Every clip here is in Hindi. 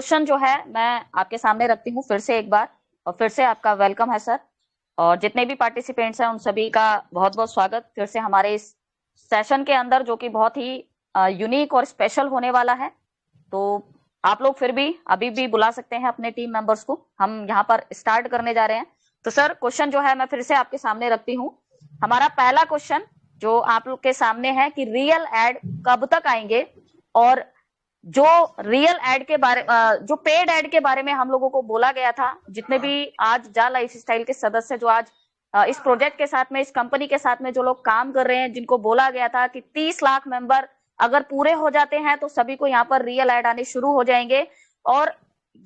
क्वेश्चन जो है मैं आपके सामने रखती हूँ फिर से एक बार, और फिर से आपका वेलकम है सर। और जितने भी पार्टिसिपेंट्स हैं उन सभी का बहुत बहुत स्वागत फिर से हमारे इस सेशन के अंदर, जो कि बहुत ही यूनिक और स्पेशल होने वाला है। तो आप लोग फिर भी अभी भी बुला सकते हैं अपने टीम मेंबर्स को, हम यहाँ पर स्टार्ट करने जा रहे हैं। तो सर क्वेश्चन जो है मैं फिर से आपके सामने रखती हूँ। हमारा पहला क्वेश्चन जो आप लोग के सामने है कि रियल एड कब तक आएंगे, और जो रियल एड के बारे जो पेड एड के बारे में हम लोगों को बोला गया था, जितने भी आज जा लाइफ स्टाइल के सदस्य जो आज इस प्रोजेक्ट के साथ में, इस कंपनी के साथ में जो लोग काम कर रहे हैं, जिनको बोला गया था कि 30 लाख मेंबर अगर पूरे हो जाते हैं तो सभी को यहाँ पर रियल एड आने शुरू हो जाएंगे। और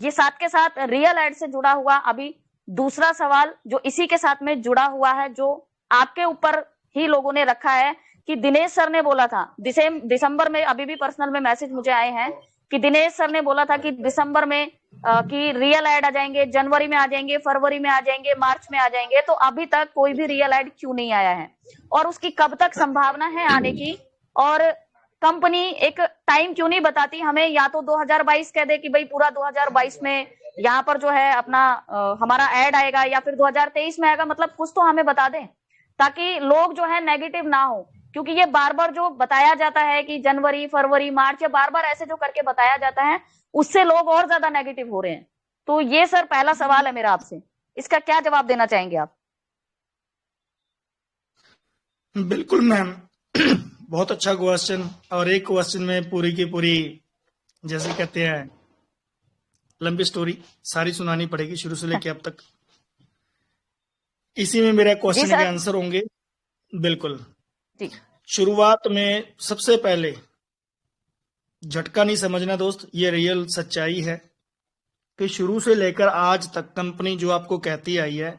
ये साथ के साथ रियल एड से जुड़ा हुआ अभी दूसरा सवाल जो इसी के साथ में जुड़ा हुआ है, जो आपके ऊपर ही लोगों ने रखा है कि दिनेश सर ने बोला था दिसंबर में, अभी भी पर्सनल में मैसेज मुझे आए हैं कि दिनेश सर ने बोला था कि दिसंबर में कि रियल एड आ जाएंगे, जनवरी में आ जाएंगे, फरवरी में आ जाएंगे, मार्च में आ जाएंगे। तो अभी तक कोई भी रियल एड क्यों नहीं आया है, और उसकी कब तक संभावना है आने की, और कंपनी एक टाइम क्यों नहीं बताती हमें? या तो 2022 कह दे कि भाई पूरा 2022 में यहाँ पर जो है अपना हमारा एड आएगा, या फिर 2023 में आएगा। मतलब कुछ तो हमें बता दें ताकि लोग जो है नेगेटिव ना हो, क्योंकि ये बार बार जो बताया जाता है कि जनवरी, फरवरी, मार्च, या बार बार ऐसे जो करके बताया जाता है, उससे लोग और ज्यादा नेगेटिव हो रहे हैं। तो ये सर पहला सवाल है मेरा आपसे, इसका क्या जवाब देना चाहेंगे आप? बिल्कुल मैम, बहुत अच्छा क्वेश्चन। और एक क्वेश्चन में पूरी की पूरी, जैसे कहते हैं, लंबी स्टोरी सारी सुनानी पड़ेगी शुरू से लेके अब तक। इसी में मेरा जी क्वेश्चन के सर। आंसर होंगे। बिल्कुल। जी शुरुआत में सबसे पहले झटका नहीं समझना दोस्त, ये रियल सच्चाई है कि शुरू से लेकर आज तक कंपनी जो आपको कहती आई है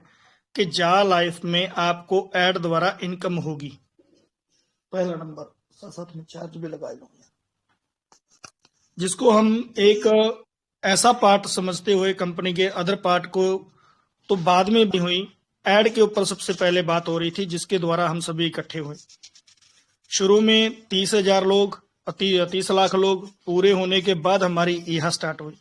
कि जा लाइफ में आपको एड द्वारा इनकम होगी। पहला नंबर, साथ साथ में चार्ज भी लगा लूंगा, जिसको हम एक ऐसा पार्ट समझते हुए कंपनी के अदर पार्ट को तो बाद में भी हुई। एड के ऊपर सबसे पहले बात हो रही थी, जिसके द्वारा हम सभी इकट्ठे हुए। शुरू में 30,000 लोग, 30 लाख लोग पूरे होने के बाद हमारी ईहा स्टार्ट हुई।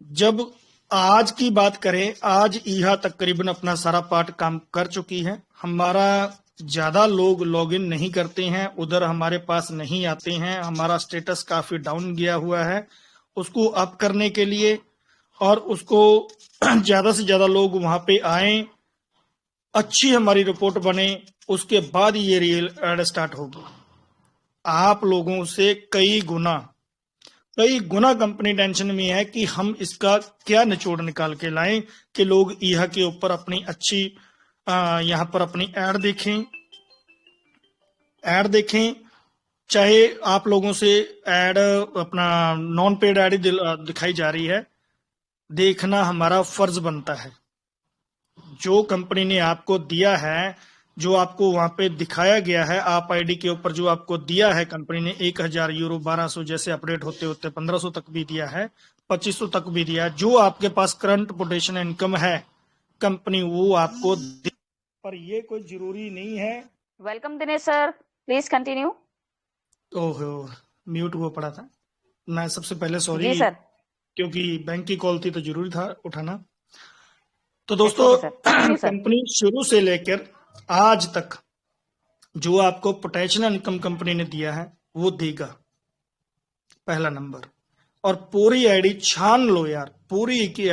जब आज की बात करें, आज ईहा तकरीबन अपना सारा पार्ट काम कर चुकी है। हमारा ज्यादा लोग लॉगिन नहीं करते हैं, उधर हमारे पास नहीं आते हैं। हमारा स्टेटस काफी डाउन गया हुआ है। उसको अप करने के लिए और उसको ज्यादा से ज्यादा लोग वहां पे आए, अच्छी हमारी रिपोर्ट बने, उसके बाद ये रियल एड स्टार्ट होगी। आप लोगों से कई गुना कंपनी टेंशन में है कि हम इसका क्या निचोड़ निकाल के लाएं कि लोग ईहा के ऊपर अपनी अच्छी यहाँ पर अपनी एड देखें। चाहे आप लोगों से एड अपना नॉन पेड एड दिखाई जा रही है, देखना हमारा फर्ज बनता है। जो कंपनी ने आपको दिया है, जो आपको वहां पे दिखाया गया है, आप आईडी के ऊपर जो आपको दिया है कंपनी ने, 1,000 यूरो, 1200 जैसे अपडेट होते होते 1500 तक भी दिया है, 2500 तक भी दिया है। जो आपके पास करंट पोटेंशियल इनकम है, कंपनी वो आपको पर ये कोई जरूरी नहीं है। Welcome Dinesh sir, please continue. ओहो, म्यूट हुआ पड़ा था मैं। सबसे पहले सॉरी, जी सर। क्योंकि बैंक की कॉल थी तो जरूरी था उठाना। तो इट्स दोस्तों, okay sir, continue sir. Company शुरू से लेकर आज तक जो आपको पोटेंशियल इनकम कंपनी ने दिया है वो देगा, पहला नंबर। और पूरी आईडी छान लो यार, पूरी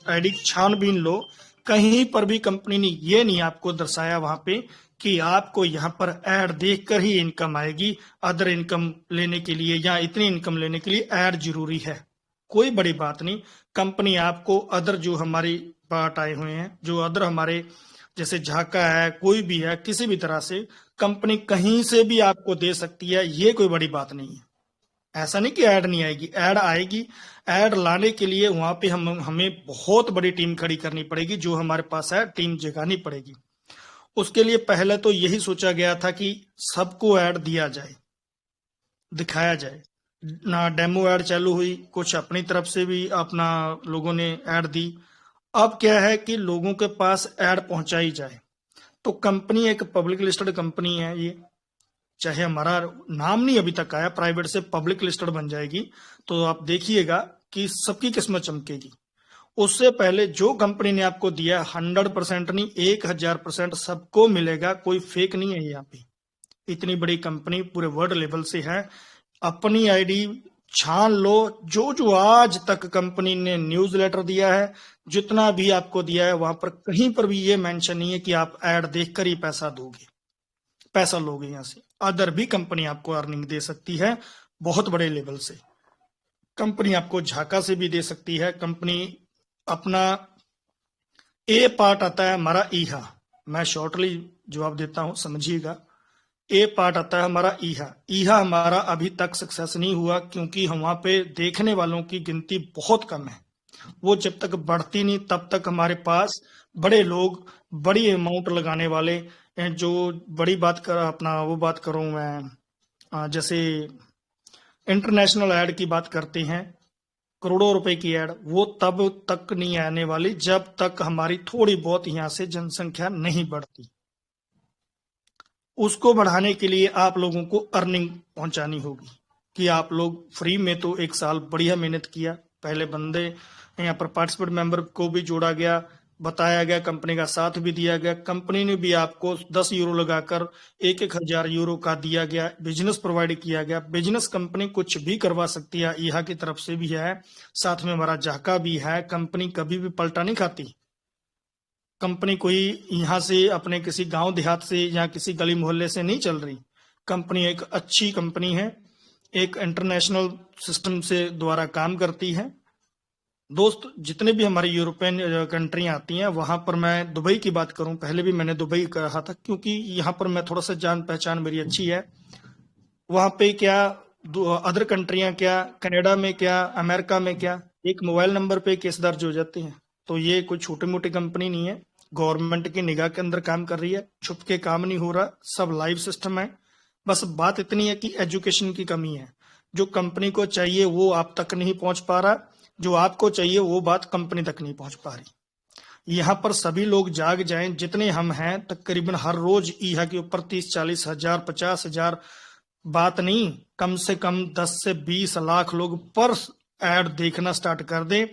आईडी छानबीन लो। कहीं पर भी कंपनी ने ये नहीं आपको दर्शाया वहां पे कि आपको यहाँ पर एड देखकर ही इनकम आएगी। अदर इनकम लेने के लिए या इतनी इनकम लेने के लिए एड जरूरी है, कोई बड़ी बात नहीं। कंपनी आपको अदर जो हमारी पार्ट आए हुए हैं, जो अदर हमारे जैसे झाका है, कोई भी है, किसी भी तरह से कंपनी कहीं से भी आपको दे सकती है, ये कोई बड़ी बात नहीं है। ऐसा नहीं कि ऐड नहीं आएगी, ऐड आएगी। ऐड लाने के लिए वहां पे हमें बहुत बड़ी टीम खड़ी करनी पड़ेगी, जो हमारे पास है टीम जगानी पड़ेगी। उसके लिए पहले तो यही सोचा गया था कि सबको ऐड दिया जाए, दिखाया जाए ना। डेमो ऐड चालू हुई, कुछ अपनी तरफ से भी अपना लोगों ने ऐड दी। अब क्या है कि लोगों के पास ऐड पहुंचाई जाए। तो कंपनी एक पब्लिक लिस्टेड कंपनी है ये, चाहे हमारा नाम नहीं अभी तक आया, प्राइवेट से पब्लिक लिस्टेड बन जाएगी तो आप देखिएगा कि सबकी किस्मत चमकेगी। उससे पहले जो कंपनी ने आपको दिया 100% नहीं 1000% सबको मिलेगा, कोई फेक नहीं है यहाँ पे। इतनी बड़ी कंपनी पूरे वर्ल्ड लेवल से है। अपनी आईडी छान लो, जो जो आज तक कंपनी ने न्यूज लेटर दिया है, जितना भी आपको दिया है, वहां पर कहीं पर भी ये मेंशन नहीं है कि आप ऐड देखकर ही पैसा दोगे, पैसा लोगे। यहां से अदर भी कंपनी आपको अर्निंग दे सकती है बहुत बड़े लेवल से। कंपनी आपको झाका से भी दे सकती है। कंपनी अपना ए पार्ट आता है हमारा ईहा, मैं शॉर्टली जवाब देता हूं, समझिएगा। ए पार्ट आता है हमारा ईहा। ईहा हमारा अभी तक सक्सेस नहीं हुआ क्योंकि हम वहां पे देखने वालों की गिनती बहुत कम है। वो जब तक बढ़ती नहीं तब तक हमारे पास बड़े लोग, बड़ी अमाउंट लगाने वाले, जो बड़ी बात कर अपना वो बात करूं मैं, जैसे इंटरनेशनल ऐड की बात करते हैं, करोड़ों रुपए की ऐड, वो तब तक नहीं आने वाली जब तक हमारी थोड़ी बहुत यहां से जनसंख्या नहीं बढ़ती। उसको बढ़ाने के लिए आप लोगों को अर्निंग पहुंचानी होगी कि आप लोग फ्री में तो एक साल बढ़िया मेहनत किया, पहले बंदे यहाँ पर पार्टिसिपेंट मेंबर को भी जोड़ा गया, बताया गया, कंपनी का साथ भी दिया गया, कंपनी ने भी आपको 10 यूरो लगाकर 1,000 यूरो का दिया गया, बिजनेस प्रोवाइड किया गया। बिजनेस कंपनी कुछ भी करवा सकती है, ईहा की तरफ से भी है, साथ में हमारा झाका भी है। कंपनी कभी भी पलटा नहीं खाती। कंपनी कोई यहाँ से अपने किसी गांव देहात से या किसी गली मोहल्ले से नहीं चल रही। कंपनी एक अच्छी कंपनी है, एक इंटरनेशनल सिस्टम से द्वारा काम करती है। दोस्त, जितने भी हमारी यूरोपियन कंट्री आती हैं, वहां पर मैं दुबई की बात करूं, पहले भी मैंने दुबई कहा था क्योंकि यहाँ पर मैं थोड़ा सा जान पहचान मेरी अच्छी है। वहां पे क्या अदर कंट्रियां क्या, कनाडा में क्या, अमेरिका में क्या, एक मोबाइल नंबर पे केस दर्ज हो जाते हैं। तो ये कोई छोटी मोटी कंपनी नहीं है, गवर्नमेंट की निगाह के अंदर काम कर रही है, छुप के काम नहीं हो रहा, सब लाइव सिस्टम है। बस बात इतनी है कि एजुकेशन की कमी है। जो कंपनी को चाहिए वो आप तक नहीं पहुंच पा रहा, जो आपको चाहिए वो बात कंपनी तक नहीं पहुंच पा रही। यहाँ पर सभी लोग जाग जाएं, जितने हम हैं तकरीबन हर रोज ईहा के ऊपर 30-40 हजार 50 हजार, बात नहीं, कम से कम 10 से 20 लाख लोग पर ऐड देखना स्टार्ट कर दें,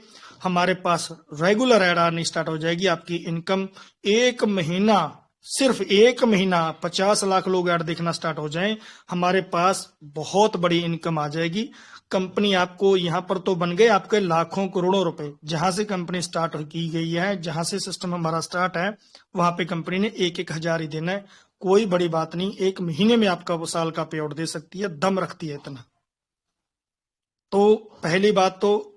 हमारे पास रेगुलर ऐड आनी स्टार्ट हो जाएगी। आपकी इनकम एक महीना, सिर्फ एक महीना 50 लाख लोग ऐड देखना स्टार्ट हो जाएं, हमारे पास बहुत बड़ी इनकम आ जाएगी। कंपनी आपको यहाँ पर तो बन गए आपके लाखों करोड़ों रुपए। जहां से कंपनी स्टार्ट की गई है, जहां से सिस्टम हमारा स्टार्ट है, वहां पे कंपनी ने 1,000 ही देना है। कोई बड़ी बात नहीं, एक महीने में आपका वो साल का पे आउट दे सकती है, दम रखती है इतना। तो पहली बात तो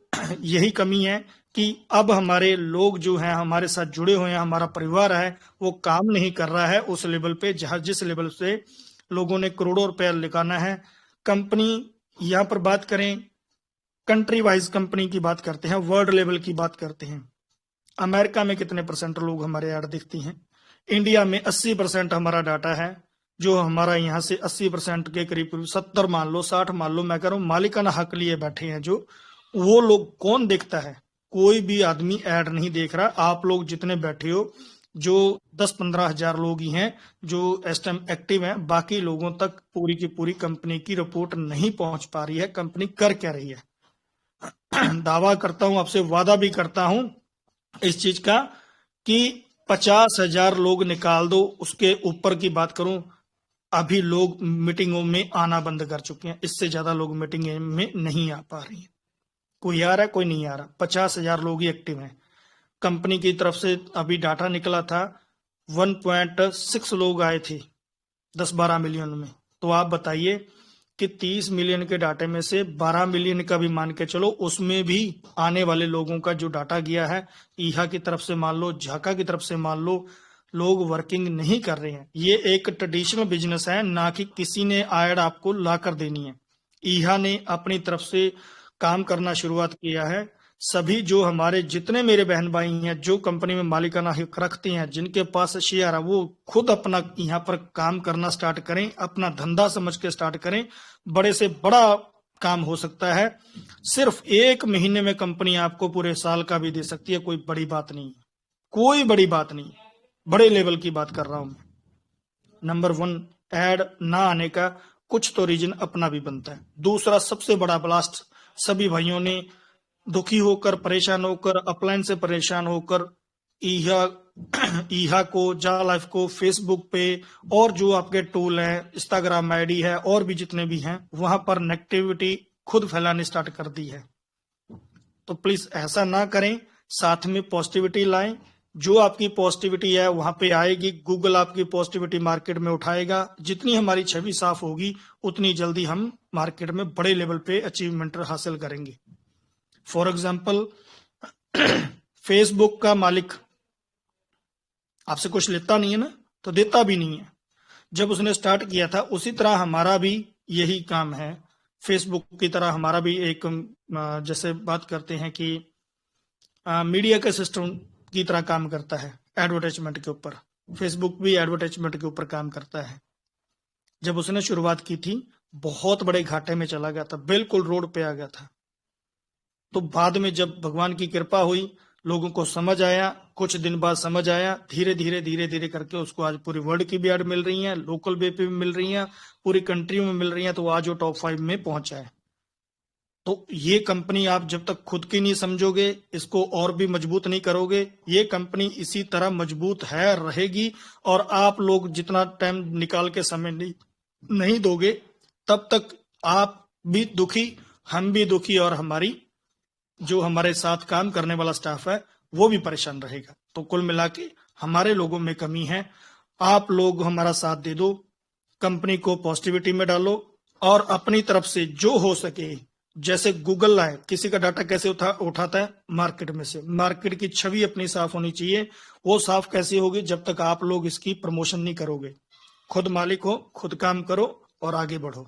यही कमी है कि अब हमारे लोग जो हैं, हमारे साथ जुड़े हुए हैं, हमारा परिवार है, वो काम नहीं कर रहा है उस लेवल पे जिस लेवल से लोगों ने करोड़ों रुपया लगाना है। कंपनी, यहाँ पर बात करें कंट्री वाइज कंपनी की बात करते हैं, वर्ल्ड लेवल की बात करते हैं। अमेरिका में कितने % लोग हमारे ऐड देखते हैं? इंडिया में 80% हमारा डाटा है, जो हमारा यहाँ से 80% के करीब 70 मान लो, 60 मान लो, मैं कह रहा हूँ मालिकाना हक लिए बैठे हैं जो, वो लोग कौन देखता है? कोई भी आदमी ऐड नहीं देख रहा। आप लोग जितने बैठे हो, जो 10-15 हजार लोग ही हैं जो इस टाइम एक्टिव हैं, बाकी लोगों तक पूरी की पूरी कंपनी की रिपोर्ट नहीं पहुंच पा रही है। कंपनी कर क्या रही है? दावा करता हूं, आपसे वादा भी करता हूं इस चीज का कि 50,000 लोग निकाल दो, उसके ऊपर की बात करूं, अभी लोग मीटिंगों में आना बंद कर चुके हैं। इससे ज्यादा लोग मीटिंग में नहीं आ पा रही है। कोई आ रहा है, कोई नहीं आ रहा। 50,000 लोग ही एक्टिव हैं। कंपनी की तरफ से अभी डाटा निकला था, 1.6 लोग आए थे 10-12 मिलियन में। तो आप बताइए कि 30 मिलियन के डाटे में से 12 मिलियन का भी मान के चलो, उसमें भी आने वाले लोगों का जो डाटा गया है, ईहा की तरफ से मान लो, झाका की तरफ से मान लो, लोग वर्किंग नहीं कर रहे हैं। ये एक ट्रेडिशनल बिजनेस है, ना कि किसी ने ऐड आपको ला कर देनी है। ईहा ने अपनी तरफ से काम करना शुरुआत किया है। सभी जो हमारे जितने मेरे बहन भाई हैं जो कंपनी में मालिकाना हक रखते हैं, जिनके पास शेयर है, वो खुद अपना यहाँ पर काम करना स्टार्ट करें, अपना धंधा समझ के स्टार्ट करें। बड़े से बड़ा काम हो सकता है। सिर्फ एक महीने में कंपनी आपको पूरे साल का भी दे सकती है। कोई बड़ी बात नहीं, कोई बड़ी बात नहीं, बड़े लेवल की बात कर रहा हूं मैं। नंबर 1 ऐड ना आने का कुछ तो रीजन अपना भी बनता है। दूसरा सबसे बड़ा ब्लास्ट, सभी भाइयों ने दुखी होकर, परेशान होकर, अपलाइन से परेशान होकर ईहा ईहा को, जा लाइफ को, फेसबुक पे और जो आपके टूल हैं, इंस्टाग्राम आईडी है और भी जितने भी हैं, वहां पर नेगेटिविटी खुद फैलाने स्टार्ट कर दी है। तो प्लीज ऐसा ना करें, साथ में पॉजिटिविटी लाएं। जो आपकी पॉजिटिविटी है वहां पे आएगी, गूगल आपकी पॉजिटिविटी मार्केट में उठाएगा। जितनी हमारी छवि साफ होगी उतनी जल्दी हम मार्केट में बड़े लेवल पे अचीवमेंट हासिल करेंगे। फॉर एग्जाम्पल, फेसबुक का मालिक आपसे कुछ लेता नहीं है ना, तो देता भी नहीं है। जब उसने स्टार्ट किया था उसी तरह हमारा भी यही काम है। फेसबुक की तरह हमारा भी एक जैसे बात करते हैं कि मीडिया के सिस्टम की तरह काम करता है एडवर्टाइजमेंट के ऊपर। फेसबुक भी एडवर्टाइजमेंट के ऊपर काम करता है। जब उसने शुरुआत की थी बहुत बड़े घाटे में चला गया था, बिल्कुल रोड पे आ गया था। तो बाद में जब भगवान की कृपा हुई, लोगों को समझ आया, कुछ दिन बाद समझ आया, धीरे धीरे करके उसको आज पूरी वर्ल्ड की भी ऐड मिल रही है, लोकल वे पे भी मिल रही है, पूरी कंट्री में मिल रही है। तो आज वो टॉप 5 में पहुंचा है। तो ये कंपनी आप जब तक खुद की नहीं समझोगे, इसको और भी मजबूत नहीं करोगे, ये कंपनी इसी तरह मजबूत है रहेगी। और आप लोग जितना टाइम निकाल के समय नहीं दोगे, तब तक आप भी दुखी, हम भी दुखी, और हमारी जो हमारे साथ काम करने वाला स्टाफ है वो भी परेशान रहेगा। तो कुल मिला के हमारे लोगों में कमी है। आप लोग हमारा साथ दे दो, कंपनी को पॉजिटिविटी में डालो, और अपनी तरफ से जो हो सके, जैसे गूगल है, किसी का डाटा कैसे उठाता है? मार्केट में से। मार्केट की छवि अपनी साफ होनी चाहिए। वो साफ कैसे होगी? जब तक आप लोग इसकी प्रमोशन नहीं करोगे। खुद मालिक हो, खुद काम करो और आगे बढ़ो।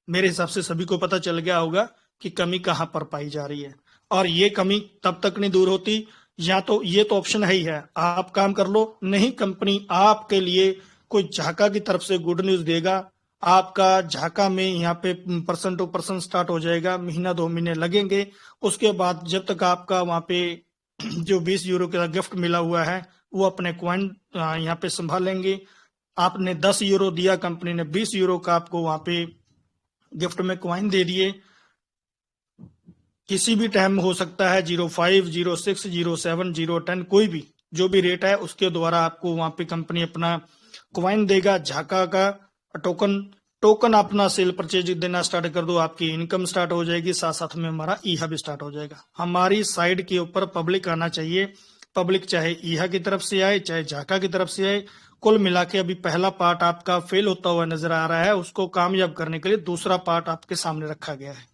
मेरे हिसाब से सभी को पता चल गया होगा कि कमी कहां पर पाई जा रही है, और ये कमी तब तक नहीं दूर होती, या तो ये तो ऑप्शन है ही है, आप काम कर लो, नहीं कंपनी आपके लिए कोई झाका की तरफ से गुड न्यूज देगा। आपका झाका में यहाँ पे पर्सन टू पर्सन स्टार्ट हो जाएगा, महीना 2 महीने लगेंगे। उसके बाद जब तक आपका वहां पे जो 20 यूरो का गिफ्ट मिला हुआ है वो अपने क्वाइन यहाँ पे संभालेंगे। आपने 10 यूरो दिया, कंपनी ने 20 यूरो का आपको वहां पे गिफ्ट में क्वाइन दे दिए। किसी भी टाइम हो सकता है, 05, 06, 07, 010, कोई भी जो भी रेट है उसके द्वारा आपको वहां पे कंपनी अपना क्वाइन देगा, झाका का टोकन अपना सेल परचेज देना स्टार्ट कर दो, आपकी इनकम स्टार्ट हो जाएगी। साथ साथ में हमारा ईहा भी स्टार्ट हो जाएगा। हमारी साइड के ऊपर पब्लिक आना चाहिए। पब्लिक चाहे ईहा की तरफ से आए, चाहे झाका की तरफ से आए। कुल मिला के अभी पहला पार्ट आपका फेल होता हुआ नजर आ रहा है, उसको कामयाब करने के लिए दूसरा पार्ट आपके सामने रखा गया है।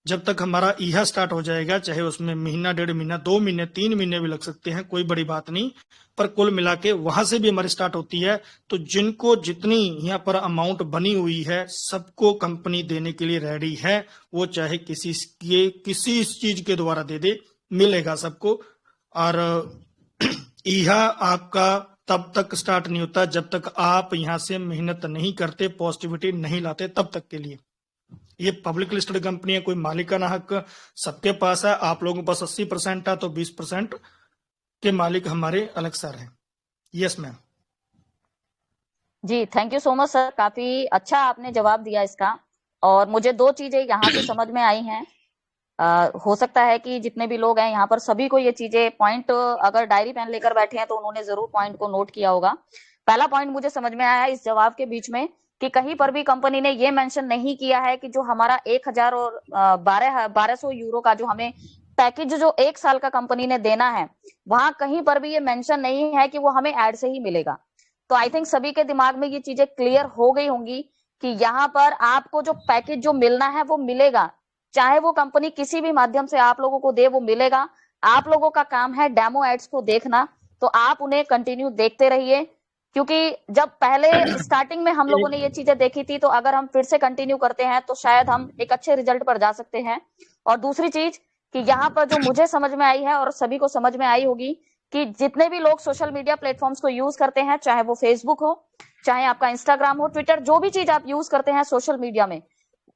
जब तक हमारा ईहा स्टार्ट हो जाएगा, चाहे उसमें महीना, 1.5 महीना, 2 महीने, 3 महीने भी लग सकते हैं, कोई बड़ी बात नहीं, पर कुल मिला के वहां से भी हमारी स्टार्ट होती है। तो जिनको जितनी यहाँ पर अमाउंट बनी हुई है सबको कंपनी देने के लिए रेडी है। वो चाहे किसी चीज के द्वारा दे दे, मिलेगा सबको। और ईहा आपका तब तक स्टार्ट नहीं होता जब तक आप यहाँ से मेहनत नहीं करते, पॉजिटिविटी नहीं लाते, तब तक के लिए। ये पब्लिक लिस्टेड कंपनी है, कोई मालिकाना हक सबके पास है। आप लोगों के पास 80% है तो 20% के मालिक हमारे अलग सर हैं। Yes ma'am. जी, thank you so much sir, काफी अच्छा आपने जवाब दिया इसका। और मुझे 2 चीजें यहाँ से समझ में आई हैं। हो सकता है कि जितने भी लोग हैं यहाँ पर सभी को ये चीजें पॉइंट, अगर डायरी पेन लेकर बैठे हैं तो उन्होंने जरूर पॉइंट को नोट किया होगा। पहला पॉइंट मुझे समझ में आया इस जवाब के बीच में कि कहीं पर भी कंपनी ने ये मेंशन नहीं किया है कि जो हमारा 1000 और 1200 यूरो का जो हमें पैकेज जो 1 साल का कंपनी ने देना है, वहां कहीं पर भी ये मेंशन नहीं है कि वो हमें ऐड से ही मिलेगा। तो आई थिंक सभी के दिमाग में ये चीजें क्लियर हो गई होंगी कि यहाँ पर आपको जो पैकेज जो मिलना है वो मिलेगा, चाहे वो कंपनी किसी भी माध्यम से आप लोगों को दे, वो मिलेगा। आप लोगों का काम है डेमो एड्स को देखना, तो आप उन्हें कंटिन्यू देखते रहिए, क्योंकि जब पहले स्टार्टिंग में हम लोगों ने ये चीजें देखी थी, तो अगर हम फिर से कंटिन्यू करते हैं तो शायद हम एक अच्छे रिजल्ट पर जा सकते हैं। और दूसरी चीज कि यहाँ पर जो मुझे समझ में आई है और सभी को समझ में आई होगी कि जितने भी लोग सोशल मीडिया प्लेटफॉर्म्स को यूज करते हैं, चाहे वो फेसबुक हो, चाहे आपका इंस्टाग्राम हो, ट्विटर, जो भी चीज आप यूज करते हैं सोशल मीडिया में,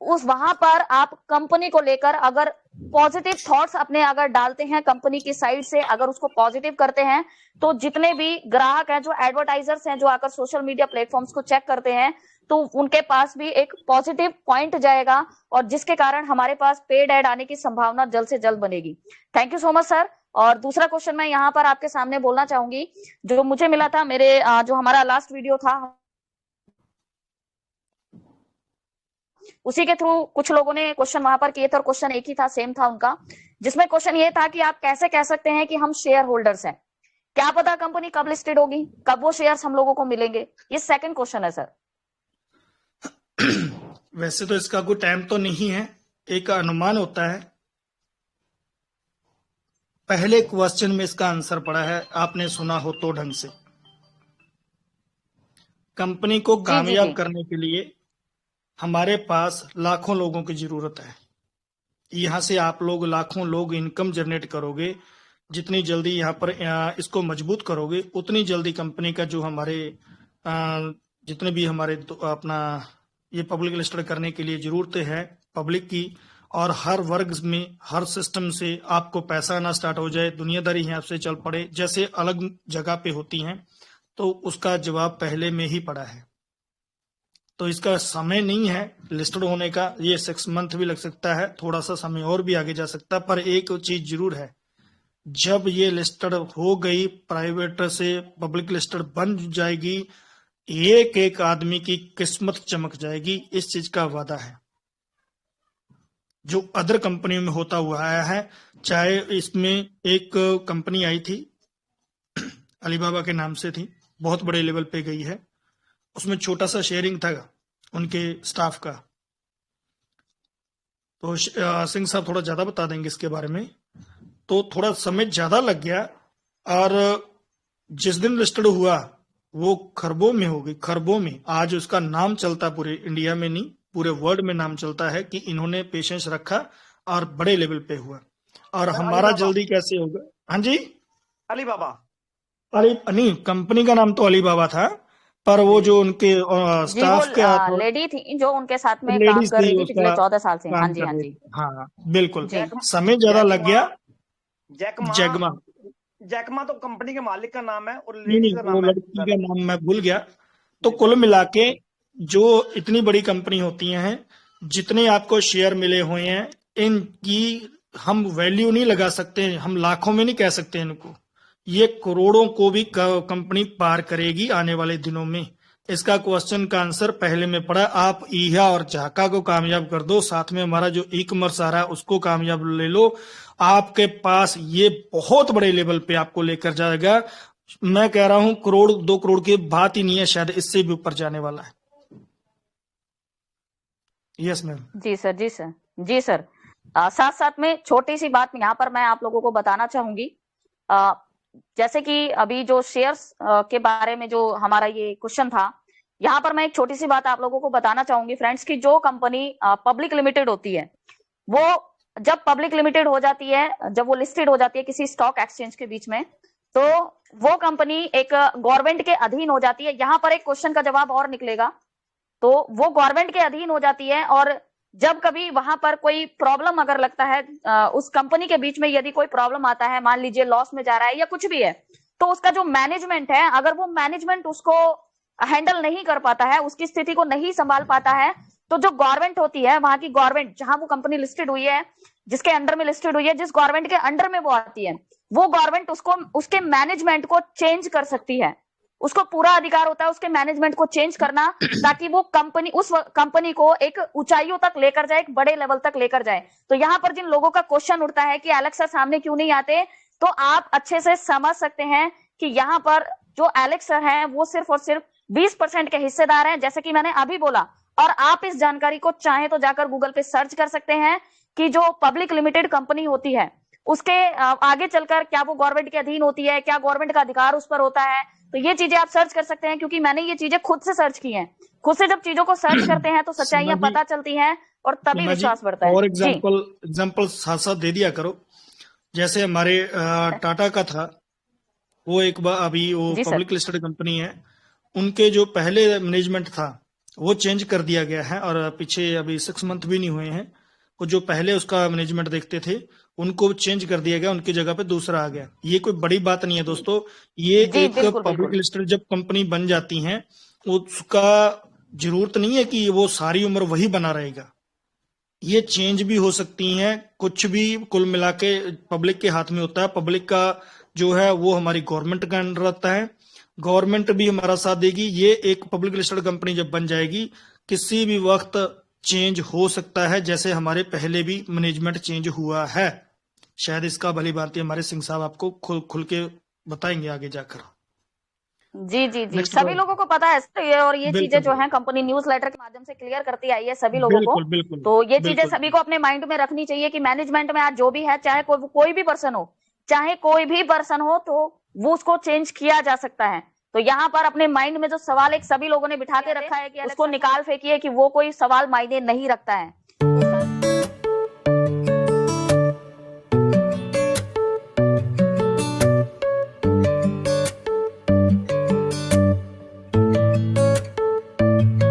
उस वहां पर आप कंपनी को लेकर अगर पॉजिटिव थॉट्स अपने अगर डालते हैं कंपनी की साइड से, अगर उसको पॉजिटिव करते हैं, तो जितने भी ग्राहक हैं, जो एडवर्टाइजर्स हैं, जो आकर सोशल मीडिया प्लेटफॉर्म्स को चेक करते हैं, तो उनके पास भी एक पॉजिटिव पॉइंट जाएगा, और जिसके कारण हमारे पास पेड ऐड आने की संभावना जल्द से जल्द बनेगी। Thank you so much sir. और दूसरा क्वेश्चन मैं यहाँ पर आपके सामने बोलना चाहूंगी, जो मुझे मिला था मेरे जो हमारा लास्ट वीडियो था, उसी के थ्रू कुछ लोगों ने क्वेश्चन वहां पर किए थे, और क्वेश्चन एक ही था, सेम था उनका, जिसमें क्वेश्चन ये था कि आप कैसे कह सकते हैं कि हम शेयर होल्डर्स हैं, क्या पता कंपनी कब लिस्टेड होगी, कब वो शेयर्स हम लोगों को मिलेंगे। ये सेकंड क्वेश्चन है सर। वैसे तो इसका कोई टाइम तो नहीं है, एक अनुमान होता है। पहले क्वेश्चन में इसका आंसर पड़ा है, आपने सुना हो तो ढंग से। कंपनी को कामयाब करने के लिए हमारे पास लाखों लोगों की जरूरत है। यहाँ से आप लोग लाखों लोग इनकम जनरेट करोगे, जितनी जल्दी यहाँ पर इसको मजबूत करोगे, उतनी जल्दी कंपनी का जो हमारे जितने भी हमारे अपना ये पब्लिक लिस्टेड करने के लिए जरूरतें हैं पब्लिक की, और हर वर्ग में हर सिस्टम से आपको पैसा आना स्टार्ट हो जाए, दुनियादारी यहाँ से चल पड़े, जैसे अलग जगह पे होती हैं, तो उसका जवाब पहले में ही पड़ा है। तो इसका समय नहीं है लिस्टेड होने का, ये 6 मंथ भी लग सकता है, थोड़ा सा समय और भी आगे जा सकता है, पर एक चीज जरूर है, जब ये लिस्टेड हो गई, प्राइवेट से पब्लिक लिस्टेड बन जाएगी, एक एक आदमी की किस्मत चमक जाएगी, इस चीज का वादा है। जो अदर कंपनियों में होता हुआ आया है, चाहे इसमें एक कंपनी आई थी अलीबाबा के नाम से थी, बहुत बड़े लेवल पे गई है, उसमें छोटा सा शेयरिंग था उनके स्टाफ का। तो सिंह साहब थोड़ा ज्यादा बता देंगे इसके बारे में। तो थोड़ा समय ज्यादा लग गया, और जिस दिन लिस्टेड हुआ वो खरबों में हो गई, खरबों में। आज उसका नाम चलता पूरे इंडिया में नहीं, पूरे वर्ल्ड में नाम चलता है कि इन्होंने पेशेंस रखा और बड़े लेवल पे हुआ। और हमारा जल्दी कैसे होगा? हाँ जी, अलीबाबा। नहीं, कंपनी का नाम तो अलीबाबा था, पर वो जो उनके स्टाफ के लेडी थी जो उनके साथ में काम कर रही थी पिछले 14 साल से। हाँ जी, हाँ जी, हाँ बिल्कुल। समय ज्यादा लग गया। जैकमा जैकमा तो कंपनी के मालिक का नाम है, और नहीं, वो लड़की का नाम मैं भूल गया। तो कुल मिला के जो इतनी बड़ी कंपनी होती हैं, जितने आपको शेयर मिले हुए हैं, इनकी हम वैल्यू नहीं लगा सकते, हम लाखों में नहीं कह सकते इनको, ये करोड़ों को भी कंपनी पार करेगी आने वाले दिनों में। इसका क्वेश्चन का आंसर पहले में पड़ा। आप ईहा और झाका को कामयाब कर दो, साथ में हमारा जो ई कॉमर्स आ रहा है उसको कामयाब ले लो, आपके पास ये बहुत बड़े लेवल पे आपको लेकर जाएगा। मैं कह रहा हूं 1 करोड़ 2 करोड़ की बात ही नहीं है, शायद इससे भी ऊपर जाने वाला है। Yes ma'am. जी सर, जी सर, जी सर। साथ साथ में छोटी सी बात यहाँ पर मैं आप लोगों को बताना चाहूंगी, जैसे कि अभी जो शेयर्स के बारे में जो हमारा ये क्वेश्चन था, यहाँ पर मैं एक छोटी सी बात आप लोगों को बताना चाहूंगी फ्रेंड्स, कि जो कंपनी पब्लिक लिमिटेड होती है, वो जब पब्लिक लिमिटेड हो जाती है, जब वो लिस्टेड हो जाती है किसी स्टॉक एक्सचेंज के बीच में, तो वो कंपनी एक गवर्नमेंट के अधीन हो जाती है। यहाँ पर एक क्वेश्चन का जवाब और निकलेगा, तो वो गवर्नमेंट के अधीन हो जाती है, और जब कभी वहां पर कोई प्रॉब्लम अगर लगता है, उस कंपनी के बीच में यदि कोई प्रॉब्लम आता है, मान लीजिए लॉस में जा रहा है या कुछ भी है, तो उसका जो मैनेजमेंट है, अगर वो मैनेजमेंट उसको हैंडल नहीं कर पाता है, उसकी स्थिति को नहीं संभाल पाता है, तो जो गवर्नमेंट होती है, वहां की गवर्नमेंट, जहां वो कंपनी लिस्टेड हुई है, जिसके अंडर में लिस्टेड हुई है, जिस गवर्नमेंट के अंडर में वो आती है, वो गवर्नमेंट उसको, उसके मैनेजमेंट को चेंज कर सकती है। उसको पूरा अधिकार होता है उसके मैनेजमेंट को चेंज करना, ताकि वो कंपनी, उस कंपनी को एक ऊंचाइयों तक लेकर जाए, एक बड़े लेवल तक लेकर जाए। तो यहाँ पर जिन लोगों का क्वेश्चन उठता है कि एलेक्स सर सामने क्यों नहीं आते, तो आप अच्छे से समझ सकते हैं कि यहाँ पर जो एलेक्स सर हैं, वो सिर्फ और सिर्फ 20% के हिस्सेदार हैं, जैसे कि मैंने अभी बोला। और आप इस जानकारी को चाहे तो जाकर गूगल पे सर्च कर सकते हैं कि जो पब्लिक लिमिटेड कंपनी होती है, उसके आगे चलकर क्या वो गवर्नमेंट के अधीन होती है, क्या गवर्नमेंट का अधिकार उस पर होता है, तो ये चीजें आप सर्च कर सकते हैं, क्योंकि मैंने ये चीजें खुद से सर्च की हैं। खुद से जब चीजों को सर्च करते हैं तो सच्चाइयां पता चलती हैं, और तभी विश्वास बढ़ता है। और एग्जांपल साथ साथ दे दिया करो, जैसे हमारे टाटा का था, वो एक बार अभी वो पब्लिक लिस्टेड कंपनी है, उनके जो पहले मैनेजमेंट था वो चेंज कर दिया गया है, और पीछे अभी 6 मंथ भी नहीं हुए हैं, और जो पहले उसका मैनेजमेंट देखते थे उनको चेंज कर दिया गया, उनकी जगह पे दूसरा आ गया। ये कोई बड़ी बात नहीं है दोस्तों। ये जी एक बिल्कुल पब्लिक बिल्कुल। लिस्टेड जब कंपनी बन जाती है उसका जरूरत नहीं है कि वो सारी उम्र वही बना रहेगा। ये चेंज भी हो सकती हैं, कुछ भी कुल मिला के पब्लिक के हाथ में होता है। पब्लिक का जो है वो हमारी गवर्नमेंट का अंडर रहता है, गवर्नमेंट भी हमारा साथ देगी। ये एक पब्लिक लिस्टेड कंपनी जब बन जाएगी किसी भी वक्त चेंज हो सकता है, जैसे हमारे पहले भी मैनेजमेंट चेंज हुआ है। शायद इसका भली भांति हमारे सिंह साहब आपको खुल के बताएंगे आगे जाकर। जी जी जी, नेक्स्ट सभी लोगों को पता है सर ये, और ये चीजें बिल्कुल जो है कंपनी न्यूज लेटर के माध्यम से क्लियर करती आई है सभी लोगों को। बिल्कुल बिल्कुल तो ये चीजें बिल्कुल सभी को अपने माइंड में रखनी चाहिए कि मैनेजमेंट में आज जो भी है, चाहे कोई भी पर्सन हो, चाहे कोई भी पर्सन हो, तो वो उसको चेंज किया जा सकता है। तो यहाँ पर अपने माइंड में जो सवाल एक सभी लोगों ने बिठा के रखा है कि उसको निकाल फेंकिए कि वो कोई सवाल मायने नहीं रखता है।